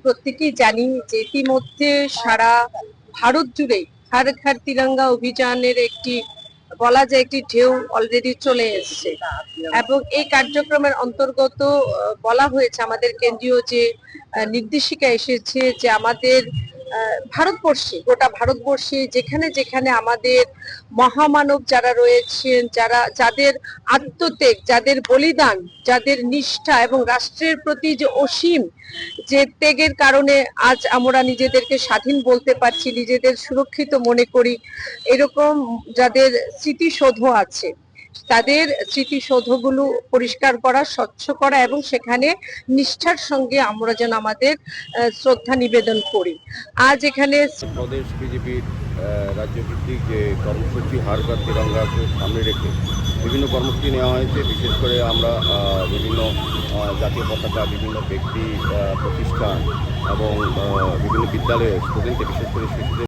প্রত্যেকেই জানি যে ইতিমধ্যে সারা ভারত জুড়ে হর ঘর তিরঙ্গা অভিযানের একটি বলা যায় একটি ঢেউ অলরেডি চলে এসেছে এবং এই কার্যক্রমের অন্তর্গত বলা হয়েছে আমাদের কেন্দ্রীয় যে নির্দেশিকা এসেছে যে আমাদের ভারতবর্ষে গোটা ভারতবর্ষে যেখানে যেখানে আমাদের মহামানব যারা রয়েছেন যাদের আত্মত্যাগ যাদের বলিদান যাদের নিষ্ঠা এবং রাষ্ট্রের প্রতি যে অসীম যে ত্যাগের কারণে আজ আমরা নিজেদেরকে স্বাধীন বলতে পারছি নিজেদের সুরক্ষিত মনে করি এরকম যাদের স্মৃতিসৌধ আছে তাদের স্মৃতিসৌধগুলো পরিষ্কার করা স্বচ্ছ করা এবং সেখানে নিষ্ঠার সঙ্গে আমরা যেন আমাদের শ্রদ্ধা নিবেদন করি। আজ এখানে প্রদেশ বিজেপির রাজ্যভিত্তিক যে কর্মসূচি হর ঘর তিরঙ্গাকে সামনে রেখে বিভিন্ন কর্মসূচি নেওয়া হয়েছে। বিশেষ করে আমরা বিভিন্ন জাতীয় পতাকা বিভিন্ন ব্যক্তি প্রতিষ্ঠান এবং বিভিন্ন বিদ্যালয়ের স্টুডেন্টকে বিশেষ করে শিশুদের